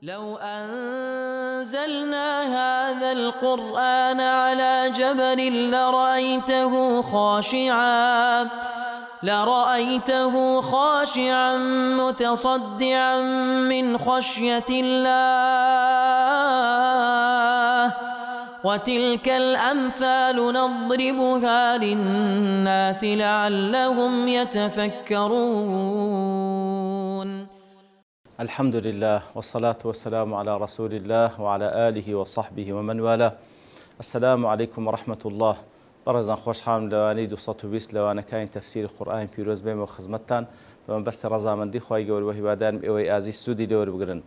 لو أنزلنا هذا القرآن على جبل لرأيته خاشعا متصدعا من خشية الله. وتلك الأمثال نضربها للناس لعلهم يتفكرون. الحمد لله والصلاة والسلام على رسول الله وعلى آله وصحبه ومن والاه. السلام عليكم ورحمة الله. برزان خوش حام لواني 220 لوانا كاين تفسير قرآن بيروز بيم وخزمتان فمن بس رزامندي خواهي قول وهبادان بإوي آزي السودي دور بقرن.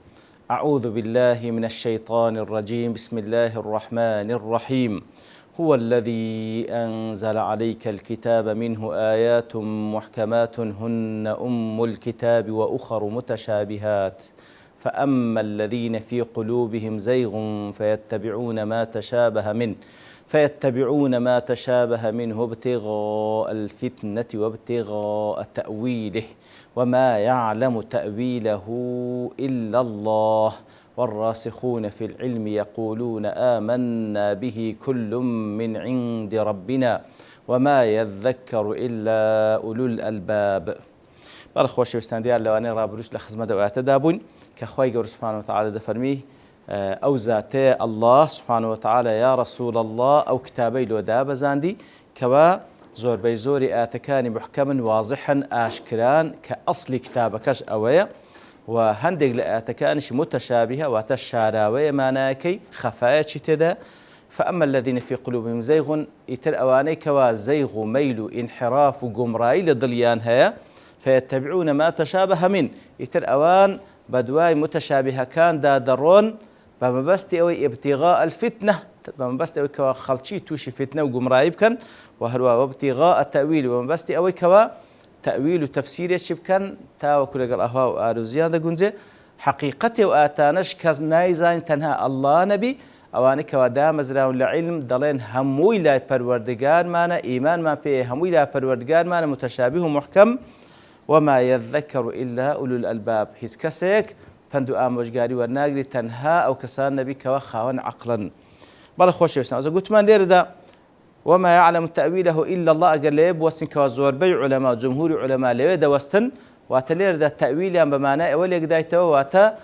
أعوذ بالله من الشيطان الرجيم. بسم الله الرحمن الرحيم. هو الذي أنزل عليك الكتاب منه آيات محكمات هن أم الكتاب وأخر متشابهات فأما الذين في قلوبهم زيغ فيتبعون ما تشابه منه ابتغاء الفتنة وابتغاء تأويله وما يعلم تأويله إلا الله والراسخون في العلم يقولون آمنا به كل من عند ربنا وما يذكر إلا أولو الألباب. بارك خوشي وستانديان لو أنا رابروش لخزمة دوات دابون كخواي قول سبحانه وتعالى دفرميه أو ذاتي الله سبحانه وتعالى يا رسول الله أو كتابي لو داب زاندي كوا زور بيزوري آتكاني محكما واضحا آشكران كأصل كتابكش أويا وهندق لآتكانش متشابهة وتشاراوية ماناكي خفايا تدا. فأما الذين في قلوبهم زيغ يتر أواني كوا زيغ ميل انحراف قمراي لضليان هيا فيتبعون ما تشابه من يتر أوان بدواي متشابهة كان دادرون بمبستي أوي ابتغاء الفتنة بمبستي أوي كوا خلشي توشي فتنة وقمراي بكن وهروا وابتغاء التأويل ومبستي أوي كوا تأويل وتفسير شبكن تاو كل قال أهواء وآروزيان دا قنزي حقيقته وآتانش كز نايزان تنها الله نبي أوانك ودا مزراون لعلم دلين هموي لا پروردگار مانا إيمان ما فيه هموي لا پروردگار مانا متشابه محكم وما يذكر إلا أولو الألباب هيز كسيك فندو آموشگاري ورناقري تنها أو كسان نبي كوا خاون عقلا. بلا خوش يوسنا إذا قلت من دير دا وما يعلم تأويله إلا الله أقل ليب وستن كوازور بي علماء جمهور علماء ليدا وستن واتلير دا التأويل بمعنى أولي قدايته واتا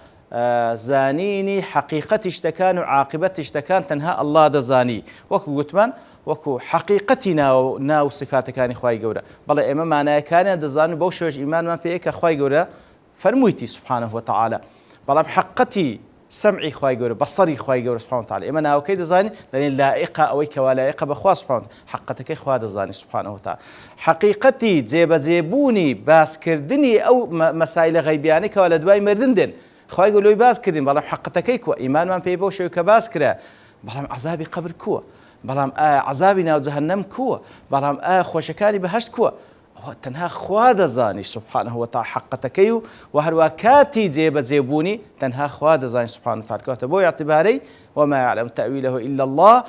زانيني حقيقة اشتكان وعاقبة اشتكان تنها الله دا زاني وكو قتمان وكو حقيقتنا ناو صفات كان إخواي قورا بلا إما معنى كان دا زاني بوشوش إيمان ما فيك أخواي قورا فرمويتي سبحانه وتعالى بلا حقتي سمعي خواي قورا بصري خواي قورا سبحانه وتعالى إما ناو كيد زاني لأن لائقة أويك ولائقة بخوا سبحانه وتعالى حقتك إخوا دا زاني سبحانه وتعالى حقيقتي زيبوني باس كردني أو مسائل غيبيانك ولا دواي مردندن خواهي يقولوا باس كردين بلام حقتكي كوا إيمان من بيبو شو كباس كرا بلام عذابي قبر كوا بلام عذابي ناو جهنم كوا بلام خوشكاني بهشت كوا تنها خواد زاني سبحانه وتعالى حقتكي وهرواكاتي زيبوني تنها خواد زاني سبحانه وتعالى كاتبو اعتباري وما يعلم تأويله إلا الله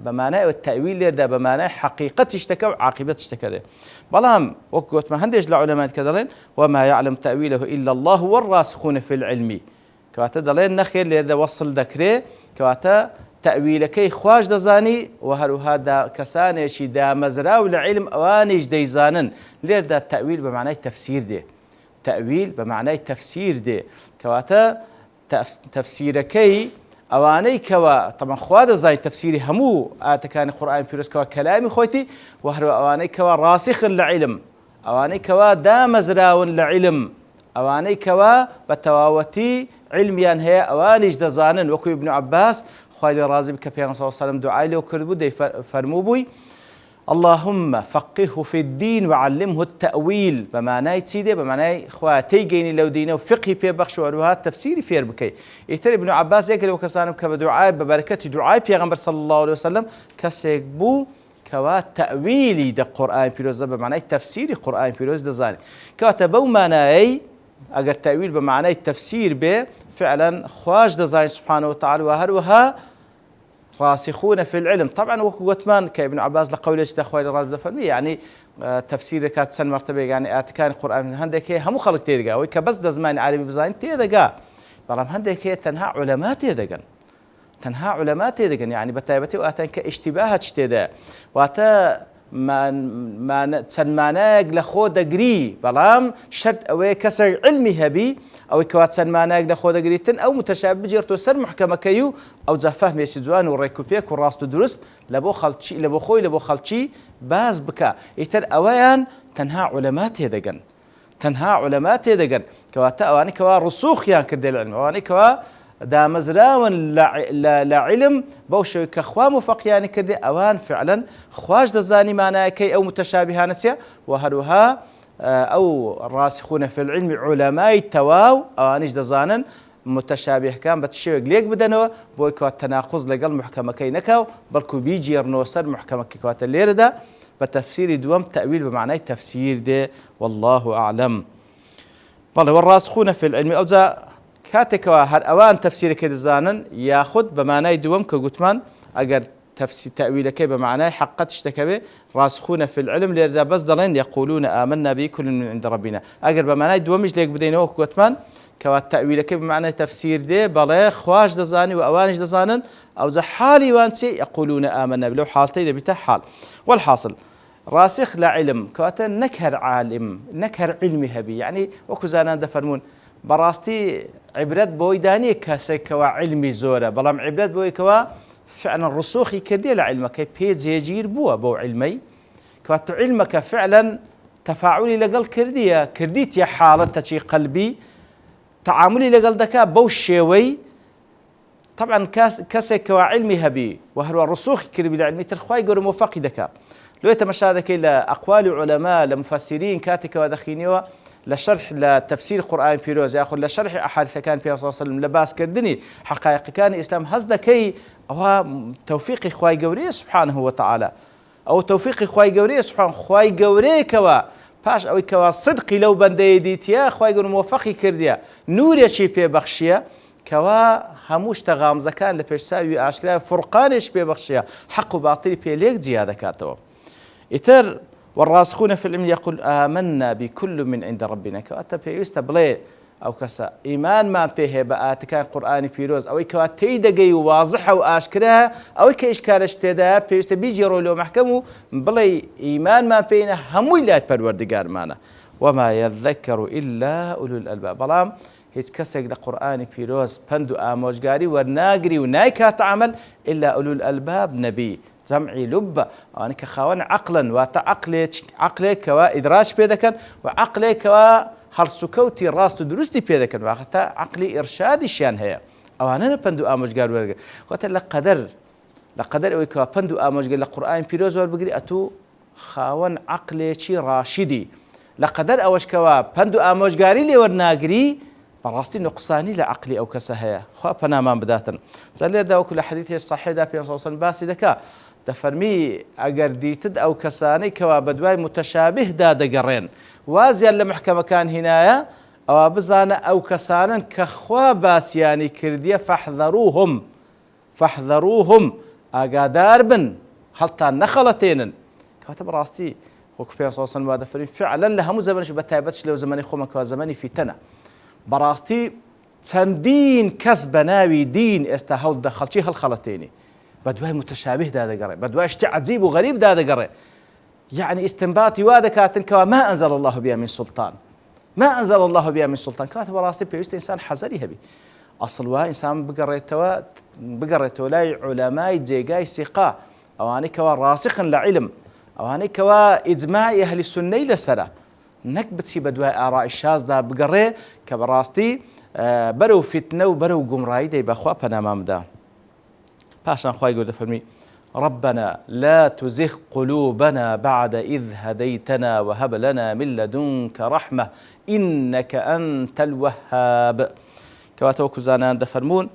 بمعنى التأويل ده بمعنى حقيقة اشتكى وعاقبة اشتكى بلام وقت ما هندج العلماء كذلين وما يعلم تأويله إلا الله والراسخون في العلم كواتا دلين نخيل ليردا وصل ذكره كواتا تأويلكي خواج دزاني وهرو هذا كساني شي دا مزراو لعلم اوانيج ديزانن ليردا التأويل بمعنى التفسير ده تأويل بمعنى التفسير ده كواتا تفسيركي اواني كوا طبعا خواد زي تفسيري همو اتكان القران بيرس كوا كلامي خوتي وهرو اواني كوا راسخ العلم اواني كوا دا مزراو لعلم اواني كوا بتواوتي علميان هي اوانيج دزانن وكو ابن عباس خوالي رازي بك بيغمبر صلى الله عليه وسلم دعاء له كردبو دي فرموبوي اللهم فقهه في الدين وعلمه التأويل بمعنى تيدي بمعنى خواتي جيني لو دينه وفقه في بخش وروها تفسيري في بكي يتر ابن عباس يقول وكسانم كبدعاء ببركة دعاء بيغمبر صلى الله عليه وسلم كسيكبو كوا تأويلي ده قرآن بيروز بمعنى تفسيري قرآن بيروز ده زاني كوا تبو معنى اگر تأويل بمعنى التفسير به فعلا خواج دزاين سبحانه وتعالى وهروها راسخون في العلم. طبعا وقتمان كابن عباس لقولش دخوي الرازي فرمي يعني تفسير كات سن مرتبه يعني اتكان القران هندك هم خلق تيدغا وي كبس دزمان عربي بزاين تيدغا بەڵام هەندێک هەیە تەنها عولەما تێدەگەن تەنها عولەما تێدەگەن یعنی بە تایبەتی ئەواتەن کە ئیشتیباهە چ تێدایە واتە چەند مانایەک لە خۆ دەگری بەڵام شەرت ئەوەیە کەسێک علمی هەبی ئەوەی کەوا چەند مانایەک لە خۆ دەگریتن ئەو متەشابه بجێرتەوە سەر محکەمەکەی و ئەو جا فەهمێکی جوان و ڕێک و پێک و ڕاست و دروست لە بۆ خۆی لە بۆ خەڵکی باز بکە ئیتر ئەوەیان تەنها عولەما تێدەگەن تەنها عولەما تێدەگەن کەواتە ئەوانەی کەوا ڕسوخیان کردێ لە علم ئەوانەی کەوا دامەزراون لە علم بەو شێوەیە کە خوا موفەقیانی کردێ ئەوان فعلا خواش دەزانی مانایەکەی ئەو متەشابیهانە چییە و هەروەها ئەو ڕاسخونە فی العلم عولەمای تەواو ئەوانیش دەزانن متەشابیهەکان بە شێوەیەک لێک بدەنەوە بۆی کەوا تەناقوز لەگەڵ محکەمەکەی نەکاو بەڵکو بیجێڕنەوە سەر محکەمەکەی کەواتە لێرەدا بە تەفسیری دووەم تەویل بە معنای تەفسیر دێ والله ئەعلەم بەڵێ والراسخونە فی العلم ئەوجا کاتێکەوە هەر ئەوان تەفسیرەکەی دەزانن یاخود بە معنای دووەم کە گوتمان ئەگەر تەویلەکەی بە معنای حقیقەت شتەکەوێ راسخونە فی العلم لێرەدا بەس دەڵێن یەقولون آمنا به كل من عند ربنا ئەگەر بە معنای دووەمیش لێک بدەینەوە گوتمان کەوا تەویلەکەی بە معنای تەفسیر دێ بەڵێ خواش دەزانی و ئەوانیش دەزانن ئەوجا حالی وان چی یەقولون آمنا لەو حاڵتەی دەبیتە حاڵ والحاصل راسخ لە علم کەواتە نەک هەر عالم نەک هەر علمی هەبی یعنی وەکو زانان دەفەرمون بەڕاستی عیبرەت بۆی دانیە کەسێکەوە علمی زۆرە بەڵام عیبرەت بۆی کەوا فعلا ڕسوخی کردێ لە علمەکەی پێ جێگیر بووە بەو علمەی کەواتە علمەکە فعلا تەفاعولی لەگەڵ کردیتە حاڵەتە چی قەلبی تعاملی لەگەڵ دەکا بەو شێوەی طبعا کەسێکەوە علمی هەبی و هەروە ڕسوخی کردی لە علمی تر خوای گەورە موفەقی دەکا لێ تەماشا دەکەی لە ئەقوالی عولەما لە مفەسیرین کاتێکەوە دەخینەوە لشرح لتفسير قرآن بيروز ياخذ لشرح أحاديث كان في صلى الله عليه وسلم لباس كردني حقائق كان الإسلام هزدكي أو توفيق إخوي جوري سبحانه وتعالى أو توفيق إخوي جوري سبحانه إخوي جوري كوا باش أو كوا صدقي لو بنديديت يا إخوي جوري موفقي كرديا نور شيء ببخشيا كوا هموش تغام زكان لبيشساوي أشكال فرقانش ببخشيا حق وباطل بيليك زيادة كاتو إتر والراسخون في العلم يقول آمنا بكل من عند ربنا كواتا بيوستا بلي أو كسا إيمان ما بيه بآت كان قرآن بيروز أو كوا تيدقي واضحة وآشكرها أو كإشكال اشتدا بيوستا بيجي رولو محكمو بلي إيمان ما بينا هموي لا پروردگار مانا وما يذكر إلا أولو الألباب بلام هيت كسك لقرآن بيروز بندو آموشگاري ورناقري ونايكات عمل إلا أولو الألباب نبي جمعي لب أنا كخوان عقلا عقلك كوا إدراج بيدكن وعقلك كوا هرسكوتي راس تدرستي بيدكن وقتا عقلي إرشادي شان هي أو أنا بندو آموش قال ورقة قلت لقدر أو كوا بندو آموش قال القرآن بيروز والبقري أتو خاون عقلي شي راشدي لقدر أوش كوا بندو آموش قاري لي ورناقري براستي نقصاني لعقلي أو كسهيا خوا بنامان بداتا زالير دا وكل حديث صحيح دا في صوصا باسي دكا دفرمي أجر ديتد أو كساني كوا بدواي متشابه دا دقرين وازيا لمحكمة كان هنايا أو بزانا أو كسانا كخوا باسياني كردية فاحذروهم أقادار بن هلتا نخلتين كاتب راستي وكفين صوصا ما دفرمي فعلا لها مو زماني شو بتايبتش لو زماني خوما كوا زماني في تنا براستي چەندین کەس بە ناوی دین ئێستا هەڵ دەخەڵکی هەڵخەڵەتێنی بە دوای متەشابه دادەگەڕێ بە دوای شتی عەجیب و غەریب دادەگەڕێ یعنی ئیستنباطی وا دەکاتن کەوا ما ئەنزەڵ الله بها من سوڵتان ما ئەنزەڵ الله بها من سوڵتان کەواتە بەڕاستی پێویستە ئینسان حەزەری هەبی ئەسڵ وا ئینسان بگەڕێتەوە لای عولەمای جێگای سیقا ئەوانەی کەوا ڕاسخن لە عیلم ئەوانەی کەوا ئیجماعی ئەهلی سوننەی لەسەرە نەک بچی بە دوای ئاڕای شازدا بگەڕێ کە بەڕاستی بەرەو فتنە و بەرەو گومڕایی دەی بەخوا پەنامان بدە پاشان خوای گەورە دەفەرمی ربنا لا تزغ قلوبنا بعد إذ هديتنا وهب لنا من لدنك رحمة إنك أنت الوهاب كواتە وەکو زانان دەفەرمون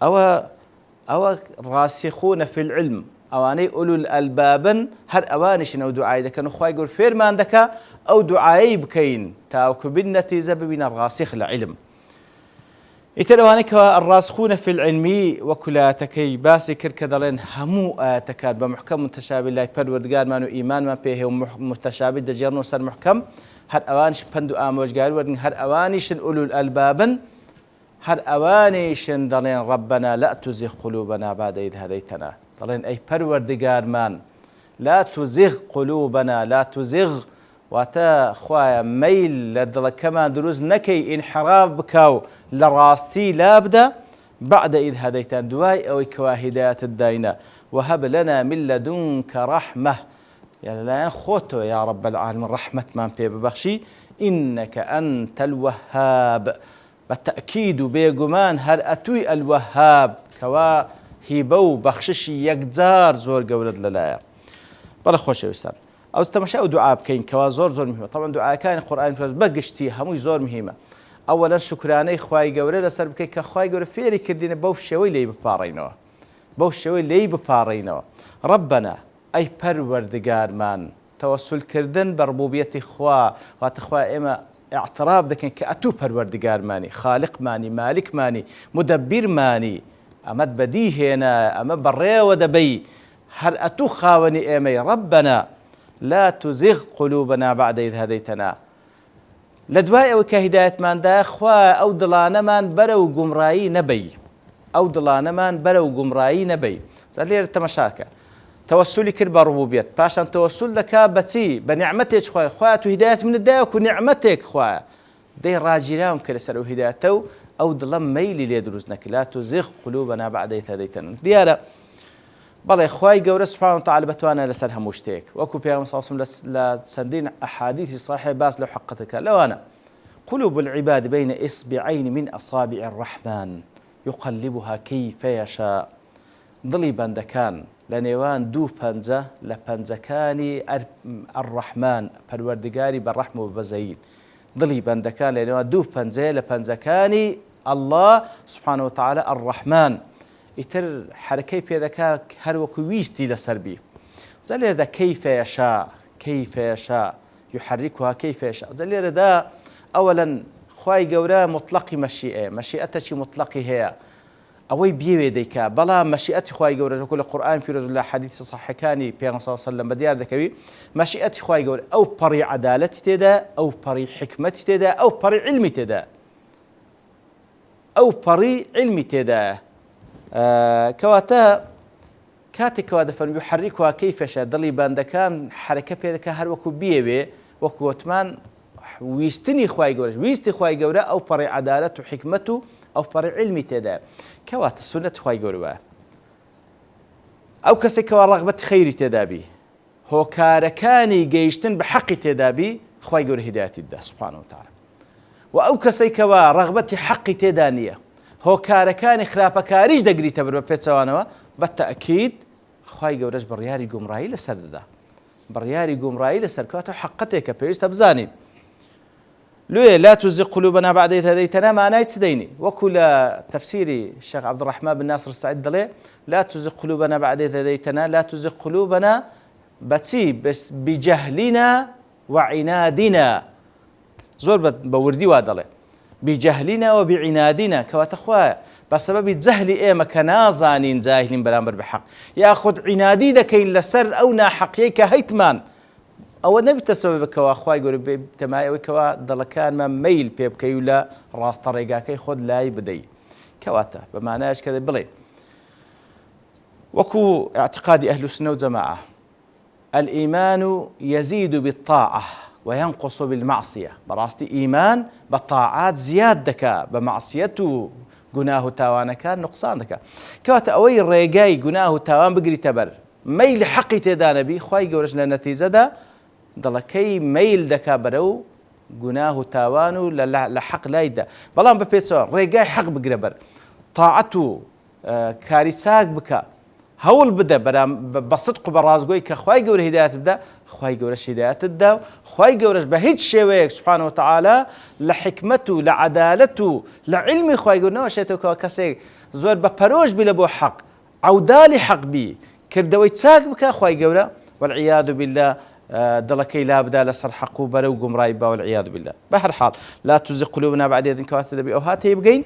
ئەوە راسخون في العلم ئەوانەی ئولول ئەلبابن هەر ئەوانیشن ئەو دوعای دەکەن و خوای گەورە فێرمان دەکا ئەو دوعایەی بکەین تاوەکو بنەتیجە ببینە ڕاسخ لە عیلم ئیتر ئەوانەی کە الراسخون في العلم وەکولاتەکەی باسی کرد کە دەڵێن هەموو ئاەتەکان بە محکەم متەشابه لای پەروەردگارمان و ئیمانمان پێ هەیە و متەشابه دەجێڕنەوە سەر محکەم هەر ئەوانیش پند و ئامۆژگاری وەرن هەر ئەوانیشن ئولول ئەلبابن هەر ئەوانیشن دەڵێن ڕەبەنا لا تزغ قلوبنا بعد إذ هديتنا، دەڵێن ئەی پەروەردگارمان لا تزغ قلوبنا، لا تزغ واتە خوایە مەیل لە دڵەکەمان دروست نەکەی ئینحراف بکاو لە ڕاستی لابدە بعد إذ هديتنا، دوای ئەوەی کەوا هیدایەتت داینە، وهب لنا من لدنك رحمة، يعني لایەن خۆتەوە یا رب العالمین ڕەحمەتمان پێ ببەخشی، إنك أنت الوهاب، بەتەئکید و بێگومان هەر ئەتووی ئەلوەهاب کەوا هیبە و بەخششی یەکجار زۆر گەورەت لەلایە. بەڵێ خۆشەویستان، ئەو تەماشای ئەو دوعا بکەین کەوا زۆر مهمە. طبعا دوعاکانی قورئانی بەگشتی هەمووی زۆر مهمە. ئەوەڵەن شکرانەی خوای گەورە لەسەر بکەین کە خوای گەورە فێری کردینە بەو شێوەی لێی بپاڕینەوە، بەو شێوەی لێی بپاڕینەوە. ڕەبەنا ئەی پەروەردگارمان، تەوەسولکردن بە ڕبوبیەتی خوا، واتە خوا ئێمە اعتراف دەکەین کە ئەتوو پەروەردگارمانی، خالقمانی، مالکمانی، مدەبیرمانی، ئەمەت بەدی هێنا، ئەمە بەڕێوە دەبەی، هەر ئەتوو خاوەنی ئێمەی. ڕەبەنا لا تزغ قلوبنا بعد إذ هديتنا، لە دوای ئەوە کە هیدایەتماندایە خوا ئەو دڵانەمان بەرەو گومڕایی نەبەی، ئەو دڵانەمان بەرەو گومڕایی نەبەی. جا لێرە تەماشاکە، تەوەسولی کرد بە ڕبوبیەت، پاشان تەوەسول دەکا بەچی؟ بە نیعمەتێک خوایە، خوایە تو هیدایەت منت دایە وەکو نیعمەتێک خوایە، دەی ڕاجیراوم کرد لەسەر ئەو هیدایەتە و ئەو دڵەم مەیلی لێ دروست نەکرد. لا تزغ قلوبنا بعد إذ هديتنا. دیارە بەڵێ خوای گەورە سبحانه وتعالى بەتوانە لەسەر هەموو شتێک، وەکو پێغەمبەر صلی الله عليه وسلم لە چەندین ئەحادیثی صحیح باس لەو حقەتەکە لەوانە قلوب العباد بين إصبعين من أصابع الرحمن يقلبها كيف يشاء، دڵی بەندەکان لە نێوان دوو پەنجە لە پەنجەکانی الرحمن پەروەردگاری بەڕەحم و بەزەیین، دڵی بەندەکان لە نێوان دوو پەنجەیە لە پەنجەکانی الله سبحانه وتعالى الرحمن، ئیتر حرەکەی پێدەکا هەر وەکو ویستی لەسەر بی. جا لێرەدا كيف يشاء، كيف يشاء يحركها كيف يشاء. جا لێرەدا ئەوەڵەن خوای گەورە مطلقی مەشیئە، مەشیئەتێکی مطلقی هەیە، ئەوەی بێوێ دەیکا، بەڵام مەشیئەتی خوای گەورە وەکو لە قورئان پیرۆز لە حەدیث صحیحەکانی پێغەمبەر صلی الله علیه وسلم بەدیار دەکەوی، مەشیئەتی خوای گەورە ئەو پەڕی عەدالەتی تێدا، ئەو پەڕی حکمەتی تێدا، ئەو پەڕی علمی تێدا، ئەو پەڕی علمی تێدایە. کەواتە کاتێکەوە دەفەرمی يحركها كيف يشاء، دڵی بەندەکان حرەکە پێدەکا هەر وەکو بیەوێ، وەکو وتمان ویستنی خوای گەورە، ویستی خوای گەورە ئەو پەڕی عەدالەت و حکمەت و ئەو پەڕی علمی تێدایە. کەواتە سونەتی خوای گەورە وایە، ئەو کەسێکەوە ڕەغبەتی خەیری تێدابی، هۆکارەکانی گەیشتن بە حەقی تێدابی، خوای گەورە هیدایەتی دەدا سبحانه وتعالى. و ئەو کەسێکەوە ڕەغبەتی حەقی تێدا نییە، هۆکارەکانی خراپەکاریش دەگریتە بەر بە پێچەوانەوە، بەتەئکید خوای گەورەش بڕیاری گومڕایی لەسەر دەدا، بڕیاری گومڕایی لەسەر، کەواتە حەقەتێکە پێویستە بزانین. لێ لا تزغ قلوبنا بعد إذ هديتنا معنای چ دەینی؟ وەکو لە تەفسیری شێخ عەبدوڕەحمان بن ناصر السەعید دەڵێ لا تزغ قلوبنا بعد إذ هديتنا، لا تزغ قلوبنا بەچی؟ بجهلنا وعنادنا، زۆر بە وردی وا دەڵێ بجهلنا وبعنادنا، کەواتە خوایە بەسەبەبی جەهلی ئێمە کە نازانین جاهلین بەرامبەر بە حەق، یاخود عنادی دەکەین لەسەر ئەو ناحەقیەی کە هەیتمان، ئەوە نەبێتە سەبەبەکەوە خوای گەورە تەمایەوەیکەوە دڵەکانمان مەیل پێ بکەی و لە ڕاستە ڕێگاکەی خۆت لای بدەی. کەواتە بە مانایش کە بڵێ وەکو اعتقادی ئەهل السنە والجەماعە الإيمان يزيد بالطاعة وينقص بالمعصية، بەڕاستی ئیمان بە طاعات زیاد دەکا، بە معسیەت و گوناه و تاوانەکان نقصان دەکا. کەواتە ئەوەی ڕێگای گوناه و تاوان بگریتە بەر، مەیلی حەقی تێدا نەبی، خوای گەورەش لە نەتیجەدا دڵەکەی مەیل دەکا بەرەو گوناه و تاوان و لە حەق لایدا، بەڵام بە پێچەوە ڕێگای حەق بگرە بەر، طاعەت و کاری چاک بکە، هەوڵ بدە بە سدق و بە ڕازگۆی کە خوای گەورە هیدایەت بدە، خوای گەورەش هیدایەتت دا، و خوای گەورەش بە هیچ شێوەیەک سبحانه وتعالى لە حکمەت و لە عەدالەت و لە علمی خوای گەورە نەوەشێتەوە کەسێک زۆر بە پەرۆش بی لە بۆ حەق، عەوداڵی حەق بی، کردەوەی چاک بکە، خوای گەورە والعیاذ بالله دڵەکەی لا بدا لەسەر حەق و بەرەو گومڕایی با والعیاذ بالله. بە هەر حاڵ لا تزغ قلوبنا بعد إذ هديتنا، کەواتە دەبێ ئەو هاتەیە بگەین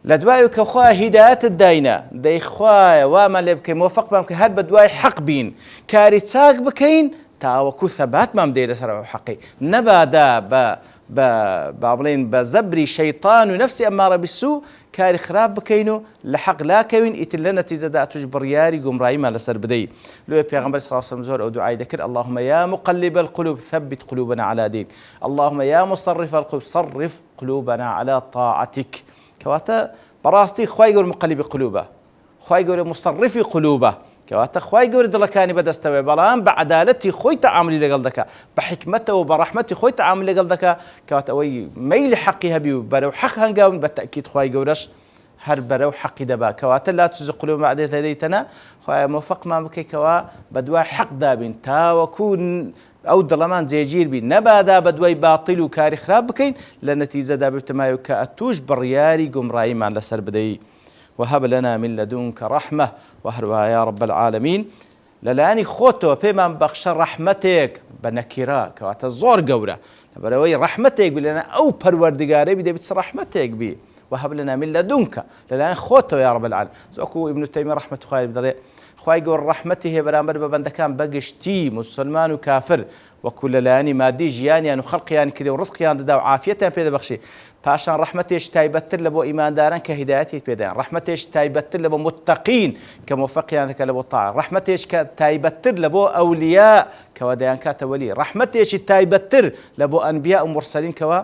لە دوای کە خوا هیدایەتت داینە، دەی خوایە وامان لێ بکەین، مۆفەقمان بکەین هەر بە دوای حەق بین، کاری چاک بکەین تاوەکو ثەباتمان بدەین لەسەر ئەو حەقی، نەبادا بە بابلين بزبري شيطان ونفسي أمارة بالسوء كاري خراب بكينو لحق لا كوين إتلنا تزدا تجبر ياري قمراي ما لسر بدي لو بيغمبر صلى الله عليه وسلم زور أو دعاء ذكر اللهم يا مقلب القلوب ثبت قلوبنا على دين اللهم يا مصرف القلوب صرف قلوبنا على طاعتك كواتا براستي خواي يقول مقلب قلوبه خواي يقول مصرف قلوبه كواتا خواي يقول دلكاني بدستوي بلان بعدالتي خوي تعاملي لقلدك بحكمته وبرحمته خوي تعاملي لقلدك كواتا وي ميل حقي هبي برو حق هنقاون بالتأكيد خواي يقولش هر برو حقي دبا كواتا لا تزق قلوب بعد لديتنا خواي موفق ما بكي كوا بدوا حق دابين تا وكون أو دلمان زيجير بي نبادا بدوي باطل وكاري خراب بكين لنتيجة دابب تمايو كأتوش برياري قمراي ما لسر بدي وهب لنا من لدنك رحمة وهروا يا رب العالمين للاني خوتو بما بخش رحمتك بنكرا كواتا زور قورة بروي رحمتك بلنا أو پروردگاري بدي بتس رحمتك بي وهب لنا من لدنك للاني خوتو يا رب العالمين زوكو ابن تيمية رحمة خالي بدري خواهي يقول رحمته برامبر ببندكان بقشتي مسلمان وكافر وكل لاني مادي جياني أنو خلق يعني كذا ورزق يعني دا وعافيته بيدا بخشي باشان رحمتيش تايبتر لبو إيمان داران كهدايتي بيدا رحمتيش تايبتر لبو متقين كموفق يعني لبو طاعة رحمتيش تايبتر لبو أولياء كوديان كاتولي رحمتيش تايبتر لبو أنبياء ومرسلين كوا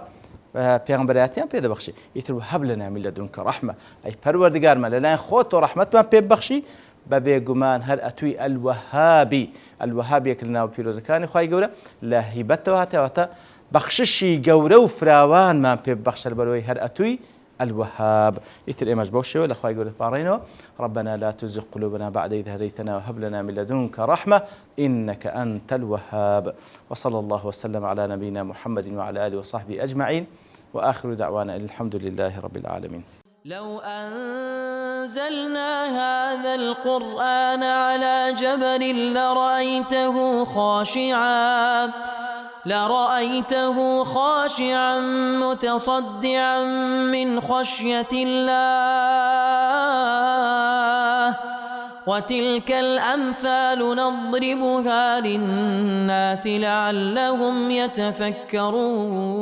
پیغمبراتیان پیدا بخشی یتر هب لنا من لدنك رحمة أي پروردگار ما لنا خوت ورحمة ما پی بخشی ببي جمان هر أتوي الوهابي يكلنا وبيروزكاني خواهي جورا لا هبته هتا بخششي جورا وفراوان ما بخش البروي هر أتوي الوهاب يتر إيماج بوشي ولا خواهي جورا بارينو ربنا لا تزغ قلوبنا بعد إذ هديتنا وهب لنا من لدنك رحمة إنك أنت الوهاب وصلى الله وسلم على نبينا محمد وعلى آله وصحبه أجمعين وآخر دعوانا الحمد لله رب العالمين. لو أنزلنا هذا القرآن على جبل لرأيته خاشعا متصدعا من خشية الله وتلك الأمثال نضربها للناس لعلهم يتفكرون